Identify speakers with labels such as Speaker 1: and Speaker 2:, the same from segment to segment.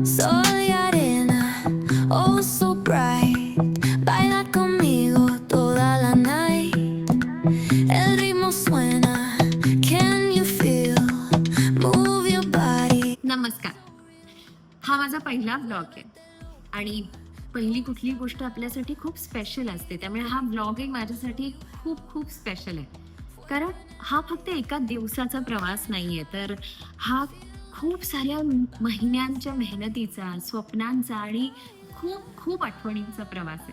Speaker 1: Soy arena, oh so bright. Baila conmigo toda la night. El ritmo suena, can you feel? Move your body.
Speaker 2: नमस्कार. हा माझा पहिला blog आहे आणि पहिली कुठली गोष्ट आपल्यासाठी खूप स्पेशल असते, त्यामुळे हा ब्लॉगिंग माझ्यासाठी खूप खूप स्पेशल आहे. कारण हा फक्त एका दिवसाचा प्रवास नाहीये, तर हा खूप साऱ्या महिन्यांच्या मेहनतीचा, स्वप्नांचा आणि खूप खूप आठवणींचा प्रवास आहे.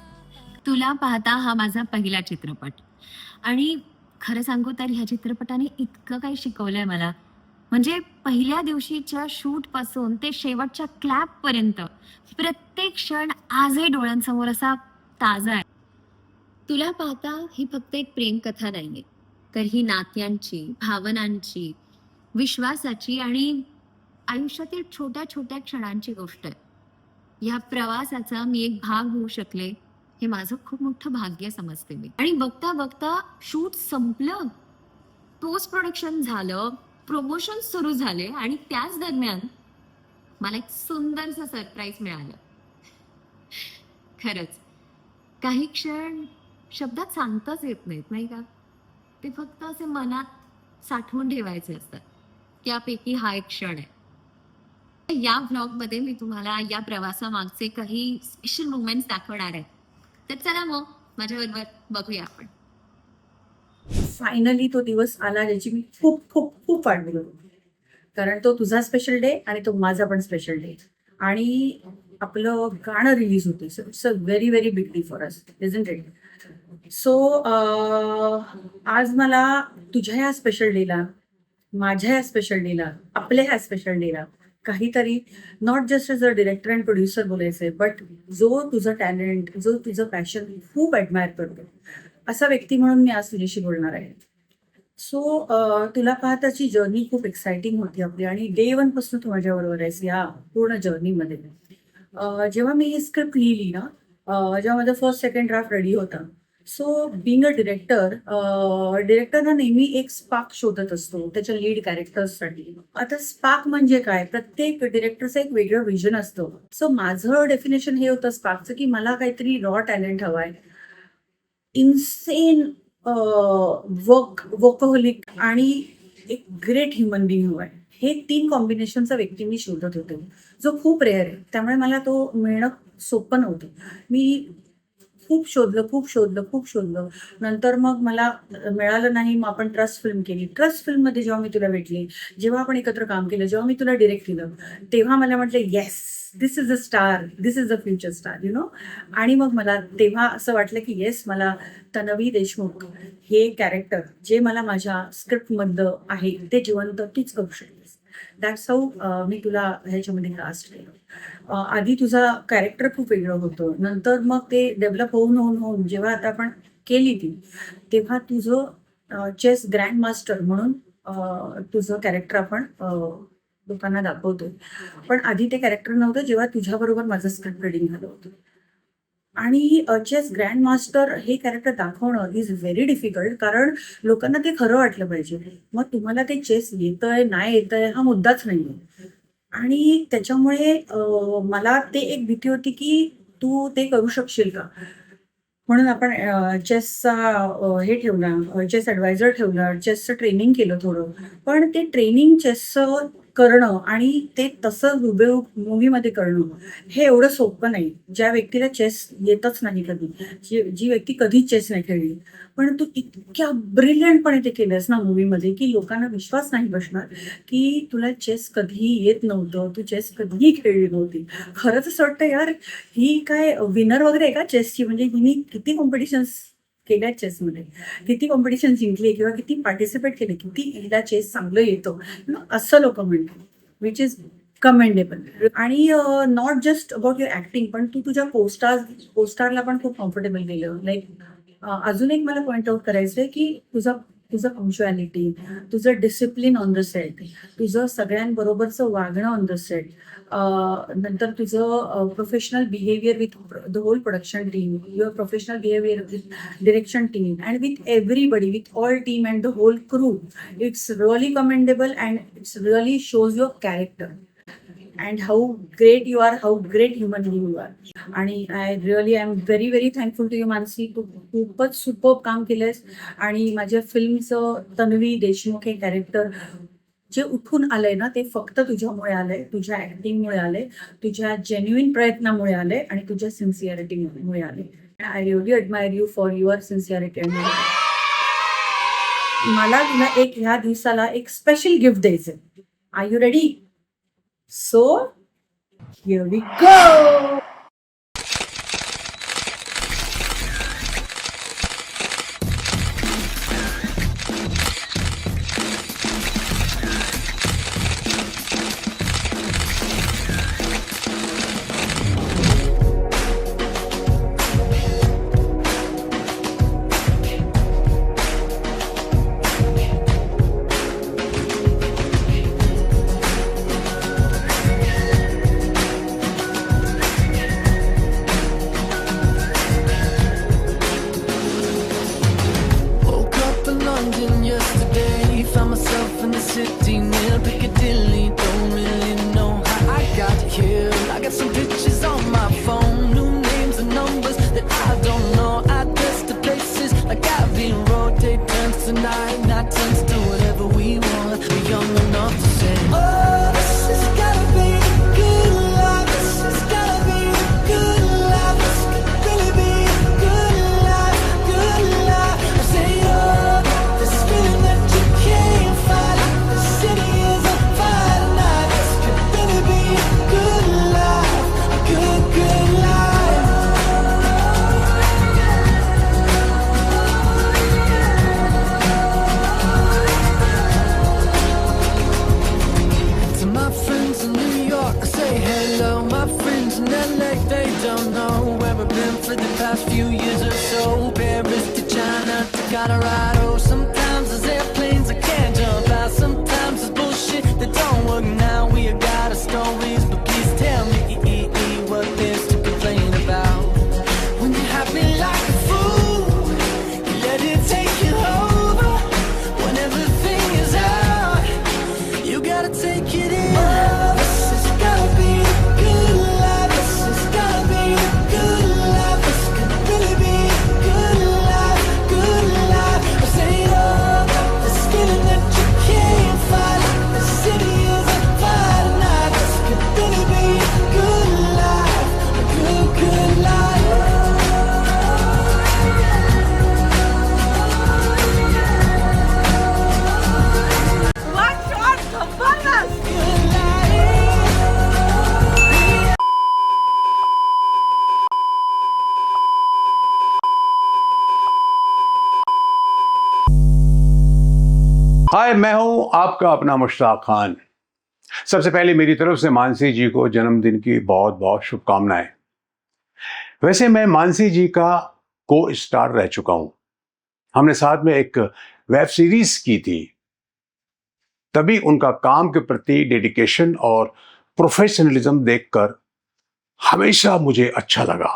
Speaker 2: तुला पाहता हा माझा पहिला चित्रपट आणि खरं सांगू तर ह्या चित्रपटाने इतकं काही शिकवलंय मला. म्हणजे पहिल्या दिवशीच्या शूट पासून ते शेवटच्या क्लॅप पर्यंत प्रत्येक क्षण आजही डोळ्यांसमोर असा ताजा आहे. तुला पाहता ही फक्त एक प्रेम कथा नाहीये, तर ही नात्यांची, भावनांची, विश्वासाची आणि आयुष्यातील छोट्या छोट्या क्षणांची गोष्ट आहे. या प्रवासाचा मी एक भाग होऊ शकले, हे माझं खूप मोठं भाग्य समजते मी. आणि बघता बघता शूट संपलं, पोस्ट प्रोडक्शन झालं, प्रमोशन सुरू झाले आणि त्याच दरम्यान मला एक सुंदरसं सरप्राईज मिळालं. खरंच काही क्षण शब्दात सांगताच येत नाहीत, नाही का? ते फक्त असे मनात साठवून ठेवायचे असतात. त्यापैकी हा एक क्षण आहे. या ब्लॉग मध्ये मी तुम्हाला या प्रवासामागचे काही स्पेशल मुवमेंट्स दाखवणार आहे. तर चला मग माझ्याबरोबर बघूया आपण.
Speaker 3: फायनली तो दिवस आला ज्याची मी खूप खूप खूप वाट बघत होती. कारण तो तुझा स्पेशल डे आणि तो माझा पण स्पेशल डे. आणि आपलं गाणं रिलीज होते. So it's a very very big day for us, isn't it? So आज मला तुझ्या ह्या स्पेशल डेला, माझ्या ह्या स्पेशल डेला, आपल्या ह्या स्पेशल डेला काहीतरी not just as a director and producer बोलायचंय, बट जो तुझं टॅलेंट, जो तुझं पॅशन खूप ॲडमायर करतो असा व्यक्ती म्हणून मी आज तुझ्याशी बोलणार आहे. सो तुला पाहताची जर्नी खूप एक्साइटिंग होती आपली आणि डे वन पासून तू माझ्याबरोबर आहेस या पूर्ण जर्नीमध्ये. जेव्हा मी ही स्क्रिप्ट लिहिली ना, जेव्हा माझा फर्स्ट सेकंड ड्राफ्ट रेडी होता, सो बिंग अ डिरेक्टर, डिरेक्टरना नेहमी एक स्पार्क शोधत असतो त्याच्या लीड कॅरेक्टर्ससाठी. आता स्पार्क म्हणजे काय? प्रत्येक डिरेक्टरचं एक वेगळं विजन असतं. सो माझं डेफिनेशन हे होतं स्पार्कचं, की मला काहीतरी रॉ टॅलेंट हवाय, इन्सेन वर्कहोलिक आणि एक ग्रेट ह्युमन बिंग हवाय. हे 3 कॉम्बिनेशनचा व्यक्ती मी शोधत होते, जो खूप रेअर आहे. त्यामुळे मला तो मिळणं सोपं नव्हतं. मी खूप शोधलं, खूप शोधलं, खूप शोधलं. नंतर मग मला मिळालं नाही. मग आपण ट्रस्ट फिल्म केली. ट्रस्ट फिल्ममध्ये जेव्हा मी तुला भेटली, जेव्हा आपण एकत्र काम केलं, जेव्हा मी तुला डिरेक्ट केलं, तेव्हा मला म्हटलं yes, this is a star, this is a future star, you know. आणि मग मला तेव्हा असं वाटलं की येस, मला तन्वी देशमुख हे कॅरेक्टर जे मला माझ्या स्क्रिप्टमधलं आहे ते जिवंत तीच करू शकतेस. दॅट्स हाऊ मी तुला ह्याच्यामध्ये कास्ट केलं. आधी तुझा कॅरेक्टर खूप वेगळं होतं. नंतर मग ते डेव्हलप होऊन होऊन होऊन जेव्हा आता आपण केली ती, तेव्हा तुझं चेस ग्रँड मास्टर म्हणून तुझं कॅरेक्टर आपण लोकांना दाखवतोय. पण आधी ते कॅरेक्टर नव्हतं जेव्हा तुझ्याबरोबर माझं स्क्रिप्ट रिडिंग झालं होतं. आणि चेस ग्रँड मास्टर हे कॅरेक्टर दाखवणं इज व्हेरी डिफिकल्ट, कारण लोकांना ते खरं वाटलं पाहिजे. मग तुम्हाला ते चेस येतंय नाही येतंय हा मुद्दाच नाहीये. आणि त्याच्यामुळे मला ते एक भीती होती की तू ते करू शकशील का? म्हणून आपण चेसचा हे ठेवला, चेस ॲडवायझर ठेवला, चेसचं ट्रेनिंग केलं थोडं. पण ते ट्रेनिंग चेसचं करणं आणि ते तसं हुबेहूब मूव्हीमध्ये करणं हे एवढं सोपं नाही. ज्या व्यक्तीला चेस येतच नाही कधी, जी व्यक्ती कधीच चेस नाही खेळली, पण तू इतक्या ब्रिलियंटपणे ते केलंस ना मूव्हीमध्ये की लोकांना विश्वास नाही बसणार की तुला चेस कधीही येत नव्हतं, तू चेस कधीही खेळली नव्हती. खरंच असं वाटतं यार, ही काय विनर वगैरे आहे का चेसची? म्हणजे हिने किती कॉम्पिटिशन्स केल्या चेसमध्ये, किती कॉम्पिटिशन जिंकले किंवा किती पार्टिसिपेट केले, किती हिला चेस चांगलं येतं, असं लोक म्हणतात, विच इज कमेंडेबल. आणि not just about your acting, पण तू तुझ्या कोस्टारला पण खूप कम्फर्टेबल केलं. लाईक अजून एक मला पॉइंट आउट करायचंय की तुझा तुझं पंक्च्युअॅलिटी, तुझं डिसिप्लिन ऑन द सेट, तुझं सगळ्यांबरोबरचं वागणं ऑन द सेट, नंतर तुझं professional behaviour with the whole production team, your professional behaviour with direction team and with everybody, with all team and the whole crew. It's really commendable and it's really shows your character and how great you are, how great human being you are. आणि I really I am very very thankful to you Mansi. तू खूपच super काम केलंयस आणि माझ्या फिल्मचं तन्वी देशमुख हे character जे उठून आलंय ना, ते फक्त तुझ्यामुळे आलंय, तुझ्या ऍक्टिंगमुळे आलंय, तुझ्या जेन्युइन प्रयत्नामुळे आलंय आणि तुझ्या सिन्सिअरिटीमुळे आले. I really admire you for your sincerity. आणि मला तुला एक ह्या दिवसाला एक स्पेशल गिफ्ट द्यायचंय. Are you ready? So here we go.
Speaker 4: Woke up in London yesterday, found myself in the city near Piccadilly. Don't really know how I got here. I got some pictures on my phone, new names and numbers that I don't know. Address to places like Abbey Road. Day turns to night turns to whatever we want. We're young enough to say, oh, this has gotta be the good life. This has gotta be the good life. This could really be the good life, good life. I say, oh, this feeling that you can't fight. The city is on fire tonight. This could really be a good life, a good, good life. To my friends in New York, I say hello. My friends in LA, they don't know where I've been for the past few years or so. Paris to China to Colorado. Sometimes there's airplanes I can't jump out. Sometimes it's bullshit that don't work now. We got our stories, but please tell me what there's to complain about. When you're happy like a fool, you let it take you over. When everything is out, you gotta take it in. Oh, this has gotta be the good life. This has gotta be the good life. This could really be the good life, good life. I say, oh, this feeling that you can't fight. The city is on fire tonight. This could really be a good life, a good, good life. Good life.
Speaker 5: हाय, मैं हूं आपका अपना मुश्ताक खान। सबसे पहले मेरी तरफ से मानसी जी को जन्मदिन की बहुत बहुत शुभकामनाएं। वैसे मैं मानसी जी का को स्टार रह चुका हूं। हमने साथ में एक वेब सीरीज की थी, तभी उनका काम के प्रति डेडिकेशन और प्रोफेशनलिज्म देखकर हमेशा मुझे अच्छा लगा।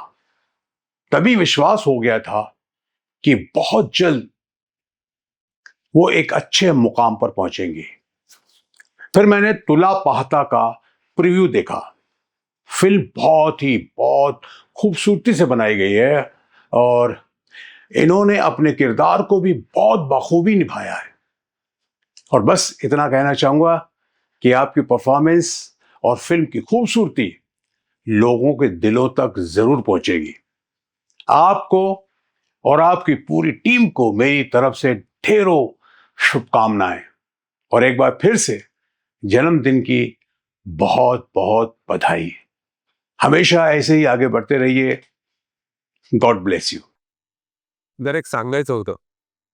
Speaker 5: तभी विश्वास हो गया था कि बहुत जल्द वो एक अच्छे मुकाम पर पहुंचेंगे। फिर मैंने तुला पाहता का प्रीव्यू देखा। फिल्म बहुत खूबसूरती से बनाई गई है और इन्होंने अपने किरदार को भी बहुत बखूबी निभाया है। और बस इतना कहना चाहूंगा कि आपकी परफॉर्मेंस और फिल्म की खूबसूरती लोगों के दिलों तक जरूर पहुंचेगी। आपको और आपकी पूरी टीम को मेरी तरफ से ढेरों शुभकामनाएं और एक बार फिर से जन्मदिन की बहुत बहुत बधाई। हमेशा ऐसे ही आगे बढ़ते रहिए। God bless you.
Speaker 6: जर एक सांगायचं होतं.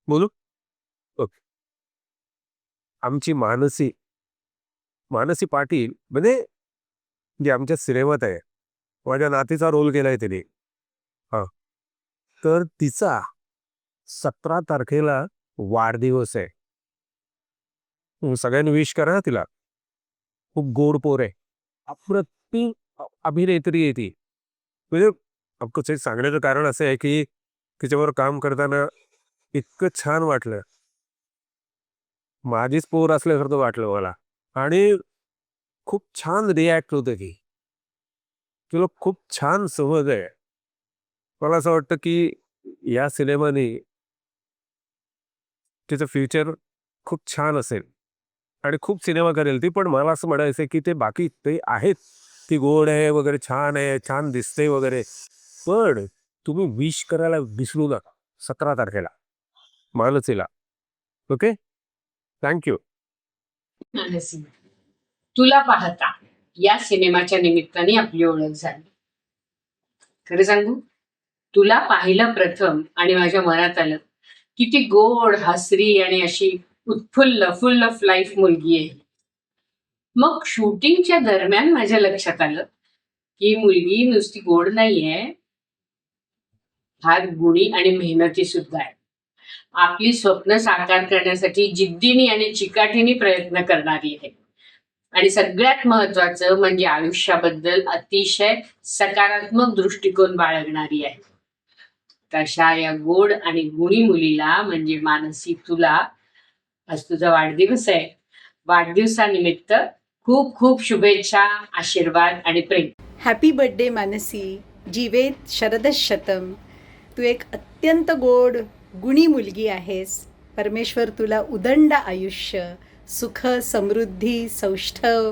Speaker 6: बोलू? ओके. आमची मानसी मानसी पाटील म्हणजे जी आमच्या सिनेमात आहे, माझ्या नातीचा रोल केलाय तिने. हां. तर तिचा 17 तारखेला वाढदिवस आहे. सगळ्यांनी विश करा ना तिला. खूप गोड पोर आहे. अप्रतिम अभिनेत्री आहे ती. म्हणजे अफकोर्स हे सांगण्याचं कारण असं आहे की तिच्याबरोबर काम करताना इतकं छान वाटलं. माझीच पोर असल्यासारखं वाटलं मला. आणि खूप छान रिॲक्ट होते ती. तुला खूप छान समज आहे. मला असं वाटतं की या सिनेमाने तिचं फ्युचर खूप छान असेल आणि खूप सिनेमा करेल ती. पण मला असं म्हणायचं आहे की ते बाकी ते आहेत, ती गोड आहे वगैरे, छान आहे, छान दिसते वगैरे, पण तुम्ही विश करायला विसरू नका 17 तारखेला मानसीला. Okay, thank you.
Speaker 7: मानसी, तुला पाहता या सिनेमाच्या निमित्ताने आपली ओळख झाली. खरं सांगू, तुला पाहिलं प्रथम आणि माझ्या मनात आलं किती गोड, हसरी आणि अशी उत्फुल्ल फुल ऑफ लाईफ मुलगी आहे. मग शूटिंगच्या दरम्यान माझ्या लक्षात आलं की मुलगी नुसती गोड नाहीये, फार गुणी आणि मेहनती सुद्धा आहे. आपली स्वप्न साकार करण्यासाठी जिद्दीने आणि चिकाटीने प्रयत्न करणारी आहे. आणि सगळ्यात महत्वाचं म्हणजे आयुष्याबद्दल अतिशय सकारात्मक दृष्टिकोन बाळगणारी आहे. तशा या गोड आणि गुणी मुलीला म्हणजे मानसी तुला आज तुझा वाढदिवस आहे. वाढदिवसानिमित्त खूप खूप शुभेच्छा, आशीर्वाद आणि प्रेम.
Speaker 3: हॅपी बर्थडे मानसी, जीवेत शरदशतम. तू एक अत्यंत गोड गुणी मुलगी आहेस. परमेश्वर तुला उदंड आयुष्य, सुख, समृद्धी, सौष्ठव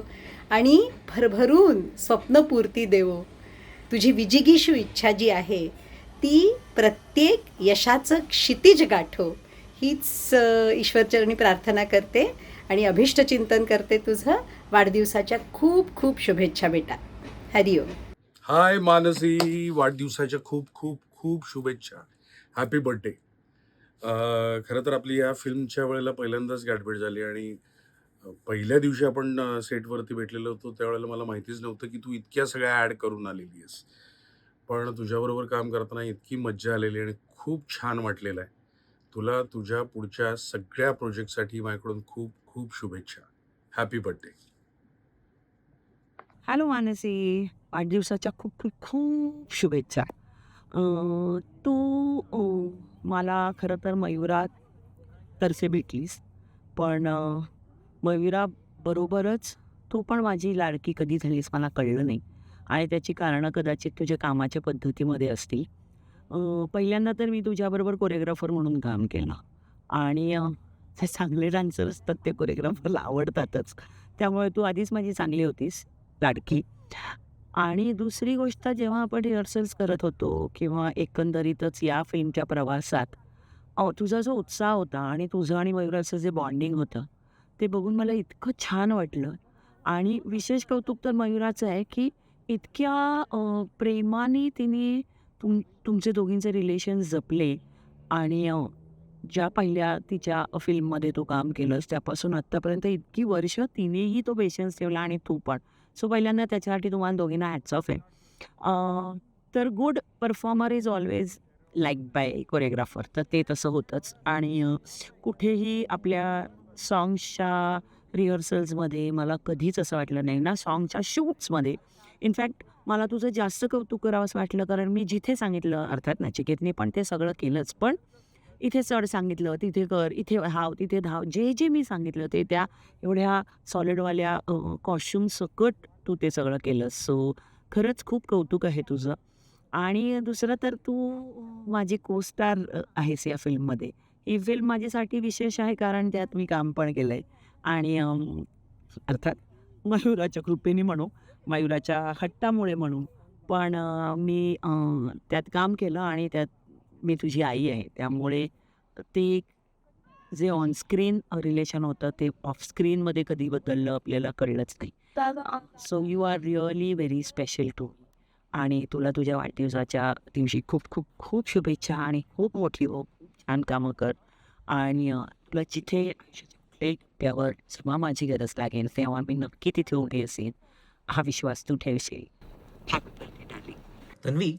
Speaker 3: आणि भरभरून स्वप्नपूर्ती देवो. तुझी विजिगीषू इच्छा जी आहे ती प्रत्येक यशाचं क्षितिज गाठो, हीच ईश्वरचरणी प्रार्थना करते आणि अभिष्टचिंतन करते. तुझं वाढदिवसाच्या खूप खूप शुभेच्छा बेटा. हरिओम.
Speaker 8: हाय मानसी, वाढदिवसाच्या खूप खूप खूप शुभेच्छा. Happy birthday. खरं तर आपली या फिल्मच्या वेळेला पहिल्यांदाच गाठभेट झाली आणि पहिल्या दिवशी आपण सेटवरती भेटलेलो होतो त्यावेळेला मला माहितीच नव्हतं की तू इतक्या सगळ्या ॲड करून आलेली आहेस. पण तुझ्याबरोबर काम करताना इतकी मज्जा आलेली आणि खूप छान वाटलेलं आहे. तुला तुझ्या पुढच्या सगळ्या प्रोजेक्टसाठी माझ्याकडून खूप खूप शुभेच्छा. Happy birthday.
Speaker 9: हॅलो मानसी, वाढदिवसाच्या खूप खूप खूप शुभेच्छा. तू मला खरं तर मयुरा तर्फे भेटलीस, पण मयुराबरोबरच तू पण माझी लाडकी कधी झालीस मला कळलं नाही आणि त्याची कारणं कदाचित तुझ्या कामाच्या पद्धतीमध्ये असतील. पहिल्यांदा तर मी तुझ्याबरोबर कोरिओग्राफर म्हणून काम केलं आणि ते चांगले डान्सर असतात ते कोरिओग्राफरला आवडतातच, त्यामुळे तू आधीच माझी चांगली होतीस, लाडकी. आणि दुसरी गोष्ट, जेव्हा आपण रिहर्सल्स करत होतो किंवा एकंदरीतच या फिल्मच्या प्रवासात तुझा जो उत्साह होता आणि तुझं आणि मयुराचं जे बॉन्डिंग होतं ते बघून मला इतकं छान वाटलं. आणि विशेष कौतुक तर मयुराचं आहे की इतक्या प्रेमाने तिने तुमचे दोघींचे रिलेशन जपले आणि ज्या पहिल्या तिच्या फिल्ममध्ये तू काम केलंस त्यापासून आत्तापर्यंत इतकी वर्ष तिनेही तो पेशन्स ठेवला आणि तू पण. सो पहिल्यांदा त्याच्यासाठी तुम्हाला दोघींना हॅट्स ऑफ आहे. तर good performer is always like by choreographer, तर ते तसं होतंच. आणि कुठेही आपल्या सॉंग्सच्या रिहर्सल्समध्ये मला कधीच असं वाटलं नाही ना, सॉंगच्या शूट्समध्ये इनफॅक्ट मला तुझं जास्त कौतुक करावंसं वाटलं, कारण मी जिथे सांगितलं, अर्थात नचिकेतने पण ते सगळं केलंच, पण इथे चढ सांगितलं, तिथे कर, इथे धाव, तिथे धाव, जे जे मी सांगितलं ते त्या एवढ्या सॉलिडवाल्या कॉस्ट्यूम सकट तू ते सगळं केलंस. सो खरंच खूप कौतुक आहे तुझं. आणि दुसरं तर तू माझी को स्टार आहेस या फिल्ममध्ये. ही फिल्म माझ्यासाठी विशेष आहे कारण त्यात मी काम पण केलं आहे आणि अर्थात मयुराच्या कृपेने म्हणू, मयुराच्या हट्टामुळे म्हणू, पण मी त्यात काम केलं आणि त्यात मी तुझी आई आहे, त्यामुळे ते जे ऑनस्क्रीन रिलेशन होतं ते ऑफस्क्रीनमध्ये कधी बदललं आपल्याला कळलंच नाही. So you are really very special too. आणि तुला तुझ्या वाढदिवसाच्या दिवशी खूप खूप खूप शुभेच्छा आणि खूप मोठी हो, छान कामं कर. आणि तुला जिथे त्यावर जेव्हा माझी गरज लागेल तेव्हा मी नक्की तिथे उभी असेल, हा विश्वास तू ठेवशील. Happy birthday darling.
Speaker 10: Tanvi,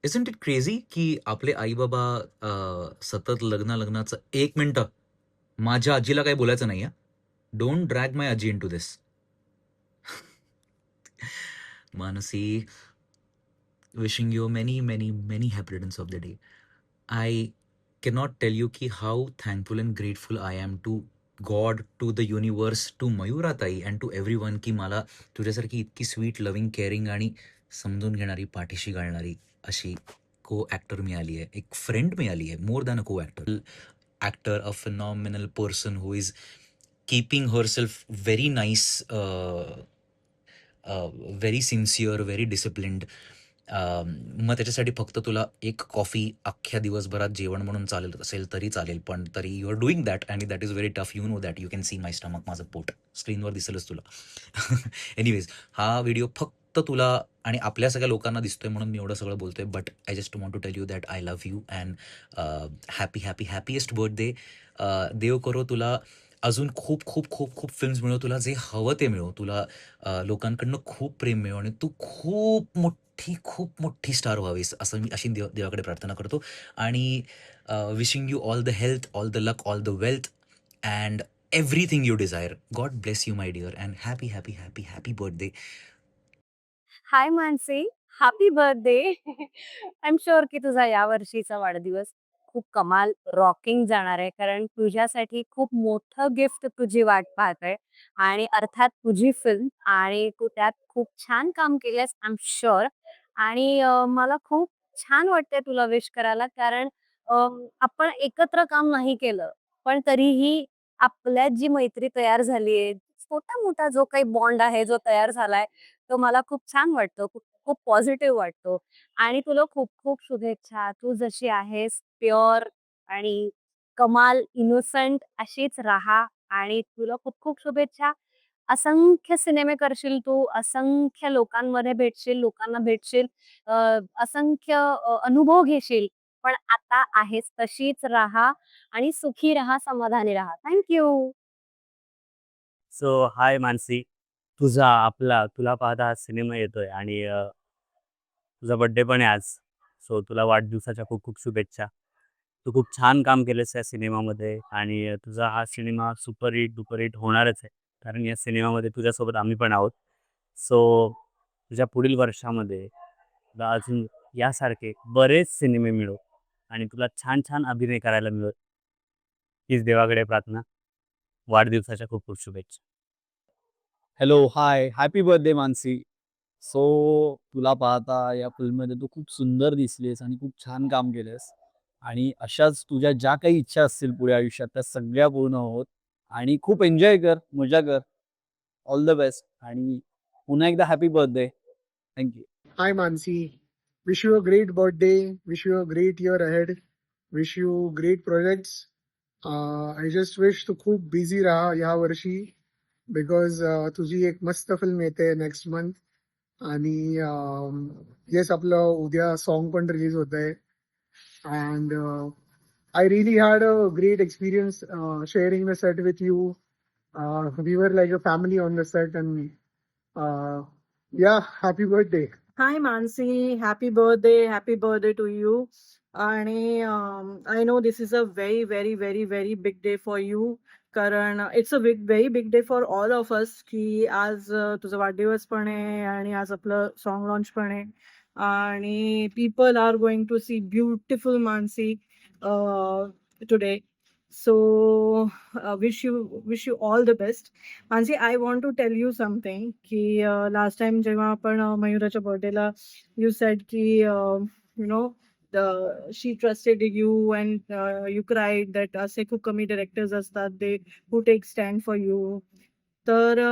Speaker 10: isn't it crazy की आपले आई बाबा सतत लग्नाचं 1 मिनिटं माझ्या आजीला काही बोलायचं नाही. डोंट ड्रॅग माय आजी into this. Mansi, wishing you many, many, many happy returns of the day. I cannot tell you ki how thankful and grateful I am to God, to the universe, to Mayura ताई and to everyone की मला तुझ्यासारखी इतकी sweet, loving, caring आणि समजून घेणारी, पाठीशी घालणारी अशी को ॲक्टर मिळाली आहे. एक फ्रेंड मिळाली आहे, मोर दॅन अ को actor, a phenomenal person who is keeping herself very nice, very sincere, very disciplined. मग त्याच्यासाठी फक्त तुला एक कॉफी अख्ख्या दिवसभरात जेवण म्हणून चालेल असेल तरी चालेल, पण तरी you are doing that and that is very tough. You know that. You can see my stomach, माझं पोट स्क्रीनवर दिसेलच तुला. एनिवेज, हा व्हिडिओ फक्त तुला आणि आपल्या सगळ्या लोकांना दिसतोय म्हणून मी एवढं सगळं बोलतोय. But I just want to tell you that I love you and happy happy happiest birthday. देव करो तुला अजून खूप खूप खूप खूप फिल्म्स मिळो, तुला जे हवं ते मिळो, तुला लोकांकडनं खूप प्रेम मिळो आणि तू खूप मोठी स्टार व्हावीस असं मी अशी देवाकडे प्रार्थना करतो. आणि wishing you all the health, all the luck, all the wealth and everything you desire. God bless you my dear and happy happy happy happy birthday.
Speaker 11: Hi Mansi, happy birthday. I am sure की तुझा या वर्षीचा वाढदिवस खूप कमाल rocking जाणार आहे, कारण तुझ्यासाठी खूप मोठं गिफ्ट तुझी वाट पाहत आहे आणि अर्थात तुझी फिल्म, आणि तू त्यात खूप छान काम केलंस आय एम शुअर. आणि मला खूप छान वाटतंय तुला विश करायला, कारण आपण एकत्र काम नाही केलं, पण तरीही आपल्यात जी मैत्री तयार झालीये, छोटा मोठा जो काही बॉन्ड आहे जो तयार झालाय, तो मला खूप छान वाटतो, खूप खूप पॉझिटिव्ह वाटतो. आणि तुला खूप खूप शुभेच्छा. तू जशी आहेस प्युअर आणि कमाल इनोसंट अशीच राहा, आणि तुला खूप खूप शुभेच्छा. असंख्य सिनेमे करशील तू, असंख्य लोकांमध्ये भेटशील, लोकांना भेटशील, अ, असंख्य अनुभव घेशील. पण आता आहेस तशीच राहा आणि सुखी राहा, समाधानी राहा. Thank you.
Speaker 9: सो हाय मानसी, तुला पाहता हा सिनेमा येतोय आणि तुझा बर्थडे पण आहे आज. सो तुला वाढदिवसाच्या खूप खूप शुभेच्छा. तू खूप छान काम केलंस या सिनेमामध्ये आणि तुझा हा सिनेमा सुपरहिट डुपरहिट होणारच आहे, कारण या सिनेमामध्ये तुझ्यासोबत आम्ही पण आहोत. सो तुझ्या पुढील वर्षामध्ये तुला अजून यासारखे बरेच सिनेमे मिळो आणि तुला छान छान अभिनय करायला मिळो, हीच देवाकडे प्रार्थना. वाढदिवसाच्या खूप खूप शुभेच्छा.
Speaker 12: हॅलो, हाय, हॅपी बर्थडे मानसी. सो तुला पाहता या फिल्ममध्ये तू खूप सुंदर दिसलीस आणि खूप छान काम केलंस आणि अशाच तुझ्या ज्या काही इच्छा असतील पुढे आयुष्यात त्या सगळ्या पूर्ण होत आणि खूप एन्जॉय कर, मजा कर. ऑल द बेस्ट आणि पुन्हा एकदा happy birthday. Thank you.
Speaker 13: Hi Mansi, wish you a great birthday, wish you a great year ahead, wish you great projects. I just wish तू खूप बिझी राहा या वर्षी, बिकॉज तुझी एक मस्त फिल्म येते नेक्स्ट मंथ. आणि येस, आपलं उद्या सॉन्ग पण रिलीज होत आहे. And I really had a great experience sharing the set with you. We were like a family on the set. And yeah, happy birthday.
Speaker 3: Hi Mansi, happy birthday to you. आणि I know this is a very big day for you. कारण it's a very big day for all of us की आज तुझा वाढदिवस पण आहे आणि आज आपलं सॉन्ग लॉन्च पण आहे. आणि people are going to see beautiful Mansi today. So wish you all the best. Mansi, I want to tell you something की last time जेव्हा आपण मयुराच्या बर्थडेला you said की you know she trusted you and you cried that असे खूप कमी directors असतात they who take stand for you. तर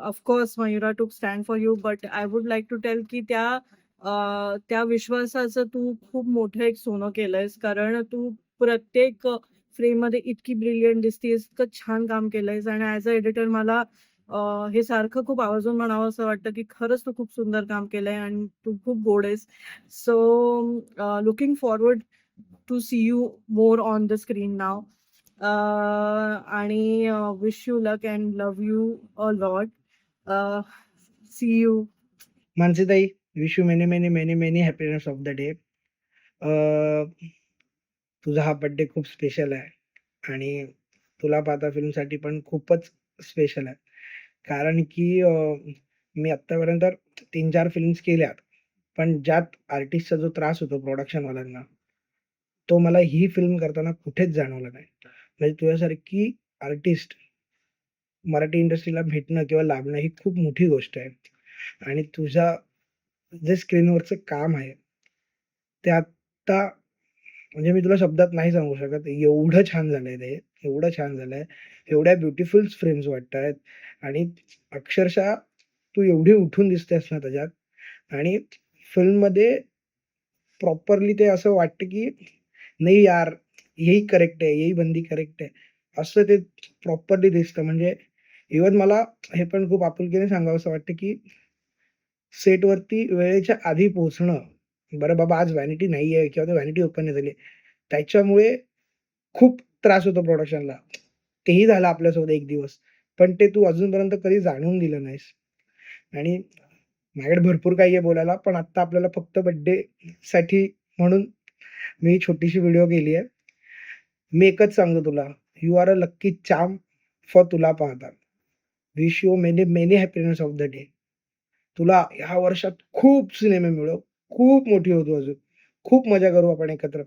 Speaker 3: of course Mayura took stand for you, but I would like to tell की त्या विश्वासाचं तू खूप मोठं एक सोनं केलंयस, कारण तू प्रत्येक फ्रेम मध्ये इतकी ब्रिलियंट दिसतेस, इतकं छान काम केलंयस. आणि ऍज अ एडिटर मला हे सारखं खूप आवर्जून म्हणावं असं वाटतं की खरंच तू खूप सुंदर काम केलंय आणि तू खूप गोड आहेस. So looking forward to see you more on the screen now. आणि wish you luck and love you a lot. See you.
Speaker 13: मानसीताई, wish you many happiness of the day. तुझा हा बर्थडे खूप स्पेशल आहे आणि तुला पाहता फिल्मसाठी पण खूपच स्पेशल आहे. कारण की मी आत्तापर्यंत 3-4 फिल्म्स केल्यात. पण ज्यात आर्टिस्टचा जो त्रास होतो प्रोडक्शनवाल्यांना, तो मला ही फिल्म करताना कुठेच जाणवला नाही. म्हणजे तुझ्यासारखी आर्टिस्ट मराठी इंडस्ट्रीला भेटणं किंवा लाभणं ही खूप मोठी गोष्ट आहे. आणि तुझा जे स्क्रीनवरचं काम आहे, ते आत्ता म्हणजे मी तुला शब्दात नाही सांगू शकत. एवढं छान झालंय ते, एवढं छान झालंय. एवढ्या ब्युटिफुल फ्रेम्स वाटतायत आणि अक्षरशः तू एवढी उठून दिसतेस ना त्याच्यात आणि फिल्ममध्ये प्रॉपरली ते असं वाटतं की नाही यार, यही करेक्ट है, यही बंदी करेक्ट है. असं ते प्रॉपरली दिसतं. म्हणजे इव्हन मला हे पण खूप आपुलकीने सांगावसं वाटतं की सेटवरती वेळेच्या आधी पोहोचणं. बरं बाबा आज व्हॅनिटी नाहीये किंवा ते व्हॅनिटी ओपन नाही झाली. त्याच्यामुळे खूप त्रास होतो प्रोडक्शनला. तेही झालं आपल्यासोबत एक दिवस. पण ते तू अजूनपर्यंत कधी जाणवून दिलं नाहीस. आणि माझ्याकडे भरपूर काही आहे बोलायला, पण आत्ता आपल्याला फक्त बर्थडेसाठी म्हणून मी ही छोटीशी व्हिडिओ केली आहे. मी एकच सांगतो तुला, you are a lucky charm for तुला पाहता. Wish you many many happiness of the day. तुला ह्या वर्षात खूप सिनेमे मिळो, खूप मोठी हो तू अजून. खूप मजा करू आपण एकत्र.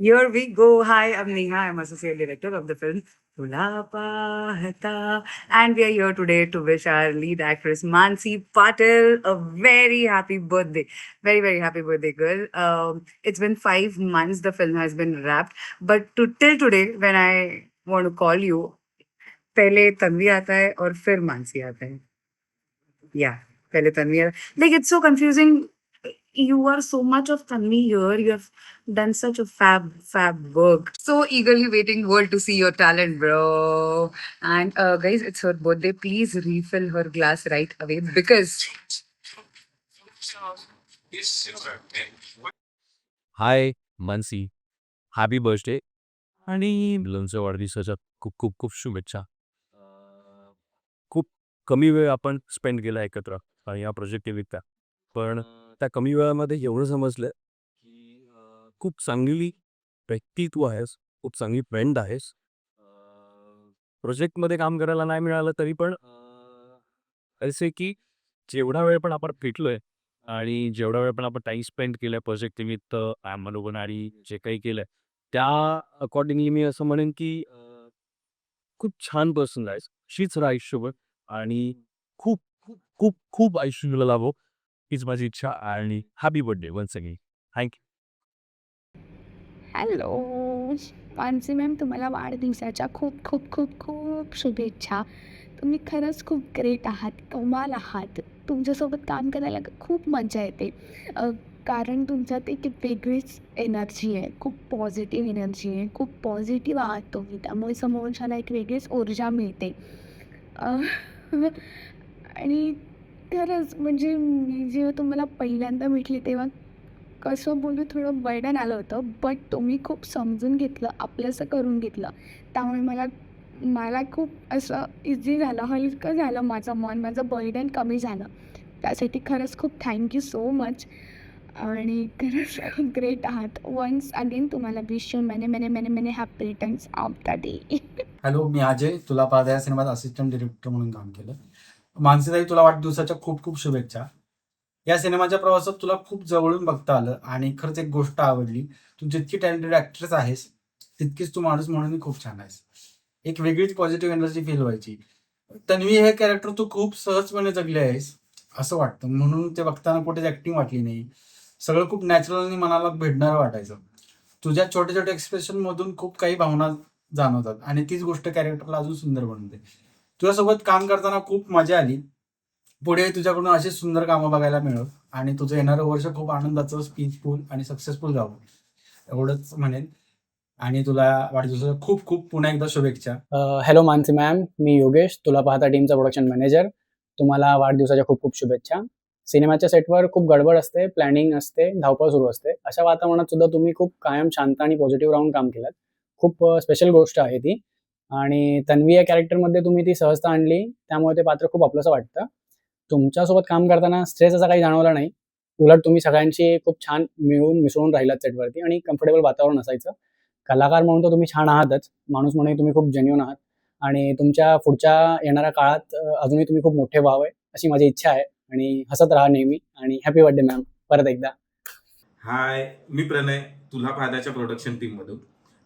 Speaker 3: Here we go. Hi, I'm Neha. I'm associate director of the film Tula Pahta. And we are here today to wish our lead actress Mansi Patil a very happy birthday. Very, very happy birthday, girl. It's been 5 months the film has been wrapped. But till today, when I want to call you, पहले तन्वी आता है और फिर मानसी आता है. Yeah, पहले तन्वी आता है. Like it's so confusing. You are so much of Tanvi here. You have done such a fab work. So eagerly waiting world to see your talent, bro. And guys, it's her birthday. Please refill her glass right away because
Speaker 6: high Mansi, happy birthday आणि मुलांच्या वाढदिवसाच्या खूप खूप खूप शुभेच्छा. खूप कमी वेळ आपण स्पेंड केला एकत्र या प्रोजेक्टनिमित्त. पण त्या कमी वेळामध्ये एवढं समजलं की खूप चांगली व्यक्ती तू आहेस, खूप चांगली फ्रेंड आहेस. प्रोजेक्टमध्ये काम करायला नाही मिळालं तरी पण असे की जेवढा वेळ पण आपण भेटलोय आणि जेवढा वेळ पण आपण टाईम स्पेंड केलाय प्रोजेक्ट निमित्त बरोबर आणि जे काही केलंय त्या अकॉर्डिंगली मी असं म्हणेन की खूप छान पर्सन आहेस. शीच राहा आयुष्यभर आणि खूप खूप खूप खूप आयुष्य तुला लाभो हीच माझी इच्छा आणि happy birthday once again. Thank you.
Speaker 1: Hello Mansi ma'am, तुम्हाला वाढदिवसाच्या खूप खूप खूप खूप शुभेच्छा. तुम्ही खरंच खूप ग्रेट आहात, कमाल आहात. तुमच्यासोबत काम करायला खूप मजा येते. कारण तुमच्यात एक वेगळीच एनर्जी आहे, खूप पॉझिटिव्ह एनर्जी आहे, खूप पॉझिटिव्ह आहात तुम्ही. त्यामुळे समोरच्याला एक वेगळीच ऊर्जा मिळते. अ, आणि खरंच म्हणजे मी जेव्हा तुम्हाला पहिल्यांदा भेटले तेव्हा कसं बोलू थोडं बर्डन आलं होतं, बट तुम्ही खूप समजून घेतलं, आपलंसं करून घेतलं. त्यामुळे मला मला खूप असं इझी झालं, हलकं झालं माझं मन, माझं बर्डन कमी झालं. त्यासाठी खरंच खूप थँक्यू सो मच. आणि खरंच खूप ग्रेट आहात. वन्स अगेन तुम्हाला wish you many many many many happy returns of the day.
Speaker 14: Hello, मी अजय. तुला पाहता या सिनेमात असिस्टंट डिरेक्टर म्हणून काम केलं. मानसीताई, तुला वाढदिवसाच्या खूप खूप शुभेच्छा. या सिनेमाच्या प्रवासात तुला खूप जवळून बघता आलं आणि खरंच एक गोष्ट आवडली. तू जितकी टॅलेंटेड ॲक्ट्रेस आहेस तितकीच तू माणूस म्हणूनही खूप छान आहेस. एक वेगळीच पॉझिटिव्ह एनर्जी फील व्हायची. तन्वी हे कॅरेक्टर तू खूप सहजपणे जगले आहेस असं वाटतं. म्हणून ते बघताना कुठेच ॲक्टिंग वाटली नाही. सगळं खूप नॅचरल आणि मनाला भेटणारं वाटायचं. तुझ्या छोट्या छोट्या एक्सप्रेशनमधून खूप काही भावना जाणवतात आणि तीच गोष्ट कॅरेक्टरला अजून सुंदर बनवते. तुझ्यासोबत काम करताना खूप मजा आली. पुढे तुझ्याकडून अशीच सुंदर कामं बघायला मिळत आणि तुझं येणारं वर्ष खूप आनंदाचं, पीसफुल आणि सक्सेसफुल जावं एवढंच म्हणेन. आणि तुला वाढदिवसाच्या खूप खूप पुन्हा एकदा शुभेच्छा.
Speaker 15: हॅलो मानसी मॅम, मी योगेश, तुला पाहता टीमचा प्रोडक्शन मॅनेजर. तुम्हाला वाढदिवसाच्या खूप खूप शुभेच्छा. सिनेमाच्या सेटवर खूप गडबड असते, प्लॅनिंग असते, धावपळ सुरू असते. अशा वातावरणात सुद्धा तुम्ही खूप कायम शांत आणि पॉझिटिव्ह राहून काम केलं. खूप स्पेशल गोष्ट आहे ती. आणि तन्वी या कॅरेक्टरमध्ये तुम्ही ती सहजता आणली, त्यामुळे ते पात्र खूप आपलंसं वाटतं. तुमच्यासोबत काम करताना स्ट्रेस असा काही जाणवला नाही. उलट तुम्ही सगळ्यांशी खूप छान मिळून मिसळून राहिलात सेटवरती आणि कम्फर्टेबल वातावरण असायचं. कलाकार म्हणून तर तुम्ही छान आहातच, माणूस म्हणून तुम्ही खूप जेन्युइन आहात आणि तुमच्या पुढच्या येणाऱ्या काळात अजूनही तुम्ही खूप मोठे व्हावे अशी माझी इच्छा आहे आणि हसत राहा नेहमी आणि हॅपी बर्थडे मॅम परत एकदा.
Speaker 6: हाय, मी प्रणय, तुला पाहण्याच्या प्रोडक्शन टीममधून.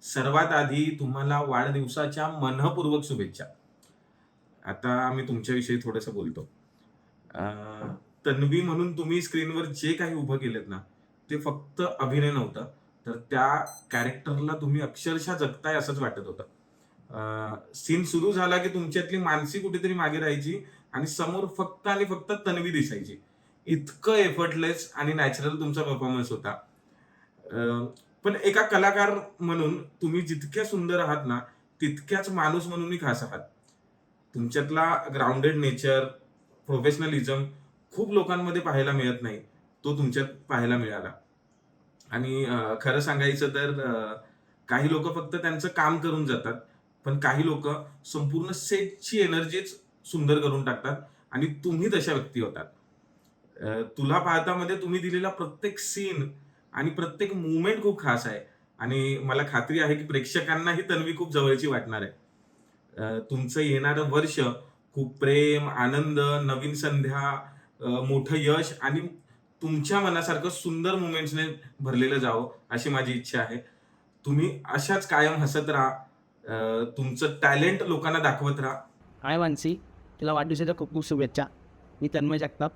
Speaker 6: सर्वात आधी तुम्हाला वाढदिवसाच्या मनःपूर्वक शुभेच्छा. आता मी तुमच्याविषयी थोडंसं बोलतो. तन्वी म्हणून तुम्ही स्क्रीनवर जे काही उभं केलेत ना, ते फक्त अभिनय नव्हता, तर त्या कॅरेक्टरला तुम्ही अक्षरशः जगताय असंच वाटत होतं. सीन सुरू झाला की तुमच्यातली मानसी कुठेतरी मागे राहायची आणि समोर फक्त आणि फक्त तन्वी दिसायची. इतकं एफर्टलेस आणि नॅचरल तुमचा परफॉर्मन्स होता. पण एका कलाकार म्हणून तुम्ही जितक्या सुंदर आहात ना, तितक्याच माणूस म्हणूनही खास आहात. तुमच्यातला ग्राउंडेड नेचर, प्रोफेशनलिझम खूप लोकांमध्ये पाहायला मिळत नाही, तो तुमच्यात पाहायला मिळाला. आणि खरं सांगायचं तर काही लोक फक्त त्यांचं काम करून जातात, पण काही लोक संपूर्ण सेटची एनर्जीच सुंदर करून टाकतात आणि तुम्ही तशा व्यक्ती होतात. तुला पाहतामध्ये तुम्ही दिलेला प्रत्येक सीन आणि प्रत्येक मुवमेंट खूप खास आहे आणि मला खात्री आहे की प्रेक्षकांनाही तन्वी खूप जवळची वाटणार आहे. तुमचं येणारं वर्ष खूप प्रेम, आनंद, नवीन संध्या, मोठं यश आणि तुमच्या मनासारखं सुंदर मुमेंट्सने भरलेलं जावं अशी माझी इच्छा आहे. तुम्ही अशाच कायम हसत राहा, तुमचं टॅलेंट लोकांना दाखवत राहा.
Speaker 9: हाय मानसी, तुला वाढदिवसाच्या खूप खूप शुभेच्छा. मी तन्मय जगताप,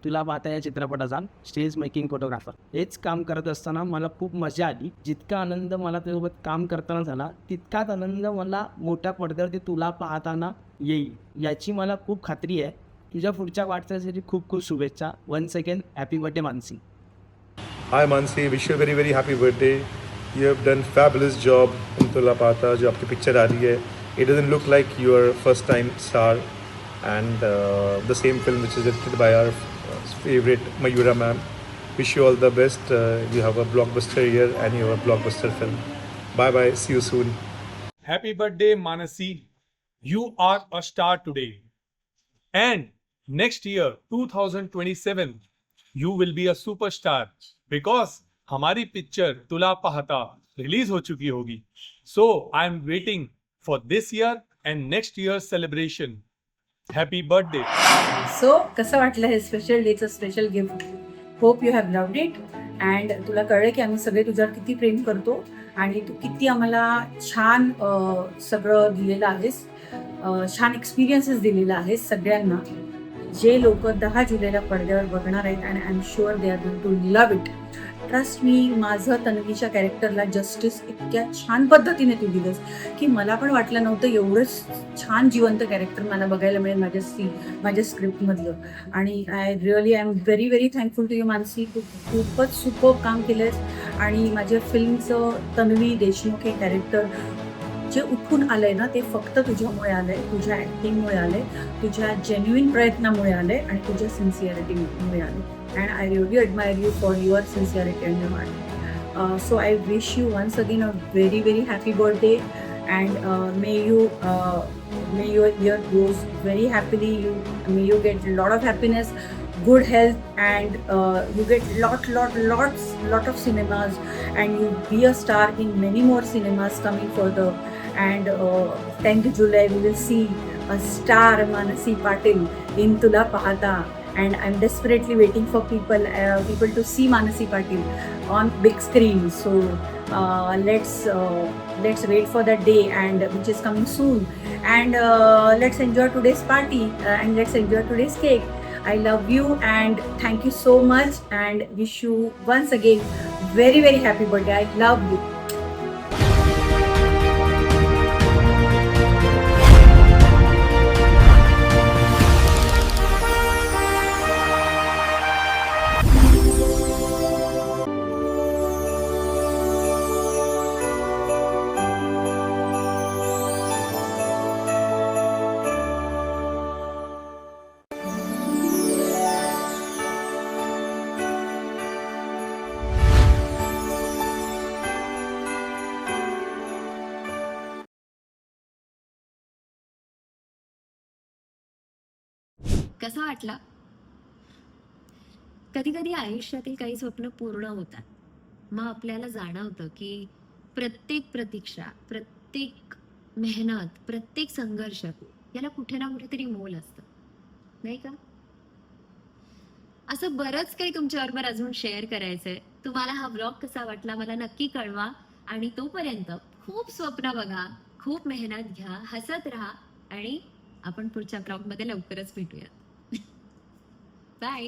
Speaker 9: तुला पाहता या चित्रपटाचा स्टेज मेकिंग फोटोग्राफर. हेच काम करत असताना मला खूप मजा आली. जितका आनंद मला त्यासोबत काम करताना झाला, तितकाच आनंद मला मोठ्या पडद्यावरती तुला पाहताना येईल याची मला खूप खात्री आहे. तुझ्या पुढच्या वाटचालीसाठी खूप खूप शुभेच्छा. Once again happy birthday Mansi.
Speaker 16: Hi Mansi, wish you a very very happy birthday. You have done fabulous job in Tula Pata. जो आपकी पिक्चर आ रही है, it doesn't look like your first time star, and the same film which is directed by our favorite Mayura ma'am. Wish you all the best. You have a blockbuster year and you have a blockbuster film. Bye bye. See you soon.
Speaker 17: Happy birthday, Manasi. You are a star today. And next year, 2027, you will be a superstar because हमारी picture तुला पाहता release हो चुकी होगी. So I am waiting for this year and next year's celebration. Happy birthday.
Speaker 3: So कसं वाटलं हे special डेचं special gift? Hope you have loved it. And तुला कळलं की आम्ही सगळे तुझ्यावर किती प्रेम करतो आणि तू किती आम्हाला छान सगळं दिलेलं आहेस, छान एक्सपिरियन्सेस दिलेला आहेस सगळ्यांना. जे लोक 10 जुलैला पडद्यावर बघणार आहेत आणि I am sure they are going to love it. Trust me, माझं तन्वीच्या कॅरेक्टरला जस्टिस इतक्या छान पद्धतीने तू दिलंस की मला पण वाटलं नव्हतं एवढंच छान जिवंत कॅरेक्टर मला बघायला मिळेल माझ्या स्क्रिप्टमधलं. आणि I really I am very very thankful to you Mansi. तू खूपच सुपर काम केलंस आणि माझ्या फिल्मचं तन्वी देशमुख हे कॅरेक्टर जे उठून आलंय ना, ते फक्त तुझ्यामुळे आलंय, तुझ्या ॲक्टिंगमुळे आलंय, तुझ्या जेन्युइन प्रयत्नामुळे आलंय आणि तुझ्या सिन्सिअरिटीमुळे आलंय. And I really admire you for your sincerity and your heart. So I wish you once again a very very happy birthday, and may your year goes very happily. May you get a lot of happiness, good health, and you get lot of cinemas, and you be a star in many more cinemas coming further. And 10th July we will see a star Manasi Patil in Tula Pahata. And I'm desperately waiting for people to see Manasi Patil on big screen. So let's wait for that day, and which is coming soon. And let's enjoy today's party and let's enjoy today's cake. I love you and thank you so much, and wish you once again very very happy birthday. I love you.
Speaker 2: कसा वाटला? कधी कधी आयुष्यातील काही स्वप्न पूर्ण होतात, मग आपल्याला जाणवतं की प्रत्येक प्रतीक्षा, प्रत्येक मेहनत, प्रत्येक संघर्ष याला कुठे ना कुठेतरी मोल असतं, नाही का? असं बरंच काही तुमच्याबरोबर अजून शेअर करायचंय. तुम्हाला हा ब्लॉग कसा वाटला मला नक्की कळवा. आणि तोपर्यंत खूप स्वप्न बघा, खूप मेहनत घ्या, हसत राहा आणि आपण पुढच्या ब्लॉगमध्ये लवकरच भेटूया. बाय.